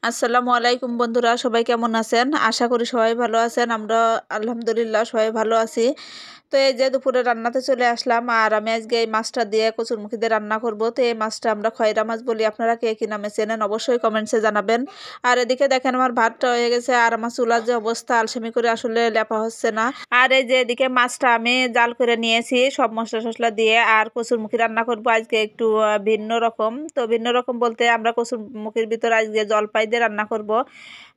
আসসালামু আলাইকুম বন্ধুরা, সবাই কেমন আছেন? আশা করি সবাই ভালো আছেন। আমরা আলহামদুলিল্লাহ সবাই ভালো আছি। তো এই যে দুপুরে রান্নাতে চলে আসলাম, আর আমি আজকে এই মাছটা দিয়ে কচুরমুখী দিয়ে রান্না করব। তো এই মাছটা আমরা খয়রা মাছ বলি, আপনারা কে কি নামে চেনেন অবশ্যই কমেন্টসে জানাবেন। আর এদিকে দেখেন আমার ভাতটা হয়ে গেছে, আর আমার চুলার যে অবস্থা, আলসেমি করে আসলে লেপা হচ্ছে না। আর এই যে এদিকে মাছটা আমি জাল করে নিয়েছি সব মশলা টশলা দিয়ে, আর কচুরমুখী রান্না করব আজকে একটু ভিন্ন রকম। তো ভিন্ন রকম বলতে আমরা কচুরমুখীর ভিতরে আজকে জলপাই দিয়ে রান্না করব।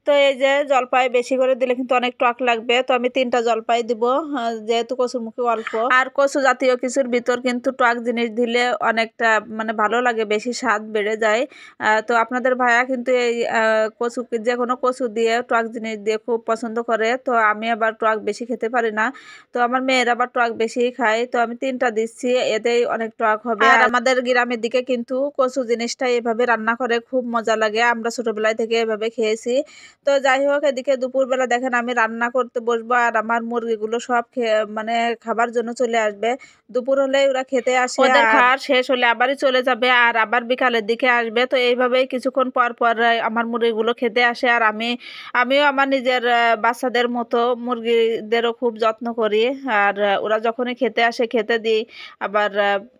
তো এই যে জলপাই বেশি করে দিলে কিন্তু অনেক টক লাগবে, তো আমি 3টা জলপাই দিব, যেহেতু কচুরমুখী অল্প। আর কচু জাতীয় কিছুর ভিতর কিন্তু টক জিনিস দিলে অনেকটা মানে ভালো লাগে, বেশি স্বাদ বেড়ে যায়। তো আপনাদের ভাইয়া কিন্তু এই কচু, যে কোনো কচু দিয়ে টক জিনিস দিয়ে খুব পছন্দ করে। তো আমি আবার টক বেশি খেতে পারি না, তো আমার মেয়েরা আবার টক বেশি খায়। তো আমি 3টা দিচ্ছি, এতেই অনেক টক হবে। আর আমাদের গ্রামের দিকে কিন্তু কচু জিনিসটা এভাবে রান্না করে খুব মজা লাগে, আমরা ছোটবেলায় থেকে এভাবে খেয়েছি। তো যাই হোক, এদিকে দুপুরবেলা দেখেন আমি রান্না করতে বসবো, আর আমার মুরগিগুলো সব মানে খাবার জন্য চলে আসবে। দুপুর হলে ওরা খেতে আসে, ওদের খাওয়া শেষ হলে আবারই চলে যাবে, আর আবার বিকালের দিকে আসবে। তো এইভাবেই কিছুক্ষণ পর পর আমার মুরগিগুলো খেতে আসে। আর আমিও আমার নিজের বাচ্চাদের মতো মুরগিদেরও খুব যত্ন করি। আর ওরা যখনই খেতে আসে খেতে দিই, আবার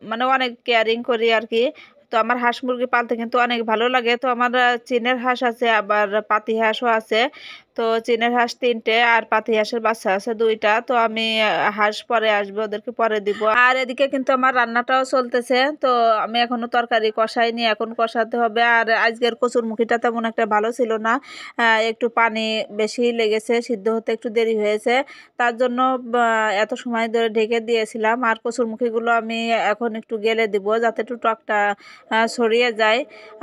মানে অনেক কেয়ারিং করি আর কি। তো আমার হাঁস মুরগি পালতে কিন্তু অনেক ভালো লাগে। তো আমার চীনের হাঁস আছে, আবার পাতি হাঁসও আছে। তো চীনের হাঁস 3টে, আর পাতি হাঁসের বাচ্চা আছে 2টা। তো আমি হাঁস পরে আসবে, ওদেরকে পরে দিব। আর এদিকে কিন্তু আমার রান্নাটাও চলতেছে। তো আমি এখনো তরকারি কষাইনি, এখন কষাতে হবে। আর আজকের কচুরমুখীটা তেমন একটা ভালো ছিল না, একটু পানি বেশি লেগেছে, সিদ্ধ হতে একটু দেরি হয়েছে। তার জন্য এত সময় ধরে ঢেকে দিয়েছিলাম। আর কচুরমুখীগুলো আমি এখন একটু গেলে দিব, যাতে একটু টকটা ছড়িয়ে যায়।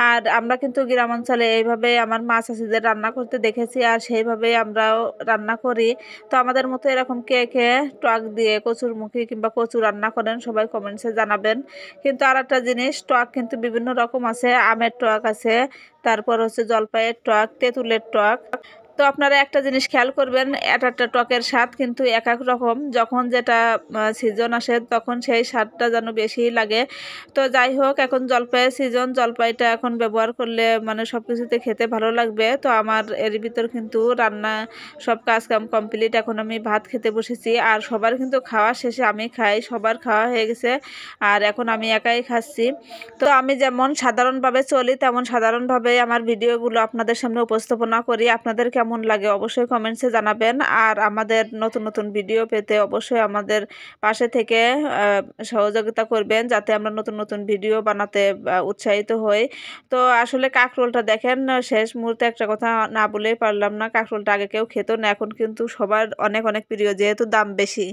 আর আমরা কিন্তু গ্রাম অঞ্চলে এইভাবে আমার মা চাষিদের রান্না করতে দেখেছি, আর সেইভাবেই আমরাও রান্না করি। তো আমাদের মতো এরকম কে কে টক দিয়ে কচুরমুখী কিংবা কচু রান্না করেন সবাই কমেন্টসে জানাবেন। কিন্তু আর একটা জিনিস, টক কিন্তু বিভিন্ন রকম আছে। আমের টক আছে, তারপর হচ্ছে জলপাইয়ের টক, তেঁতুলের টক। তো আপনারা একটা জিনিস খেয়াল করবেন, একটা টকের স্বাদ কিন্তু এক এক রকম। যখন যেটা সিজন আসে তখন সেই স্বাদটা যেন বেশি লাগে। তো যাই হোক, এখন জলপাইয়ের সিজন, জলপাইটা এখন ব্যবহার করলে মানে সব কিছুতে খেতে ভালো লাগবে। তো আমার এর ভিতর কিন্তু রান্না সব কাজ কাম কমপ্লিট, এখন আমি ভাত খেতে বসেছি। আর সবার কিন্তু খাওয়া শেষে আমি খাই, সবার খাওয়া হয়ে গেছে, আর এখন আমি একাই খাচ্ছি। তো আমি যেমন সাধারণভাবে চলি তেমন সাধারণভাবেই আমার ভিডিওগুলো আপনাদের সামনে উপস্থাপনা করি। আপনাদের কেমন লাগে অবশ্যই কমেন্টসে জানাবেন। আর আমাদের নতুন নতুন ভিডিও পেতে অবশ্যই আমাদের পাশে থেকে সহযোগিতা করবেন, যাতে আমরা নতুন নতুন ভিডিও বানাতে উৎসাহিত হই। তো আসলে কাঁকরোলটা দেখেন, শেষ মুহূর্তে একটা কথা না বলেই পারলাম না। কাঁকরোলটা আগে কেউ খেত না, এখন কিন্তু সবার অনেক অনেক প্রিয়, যেহেতু দাম বেশি।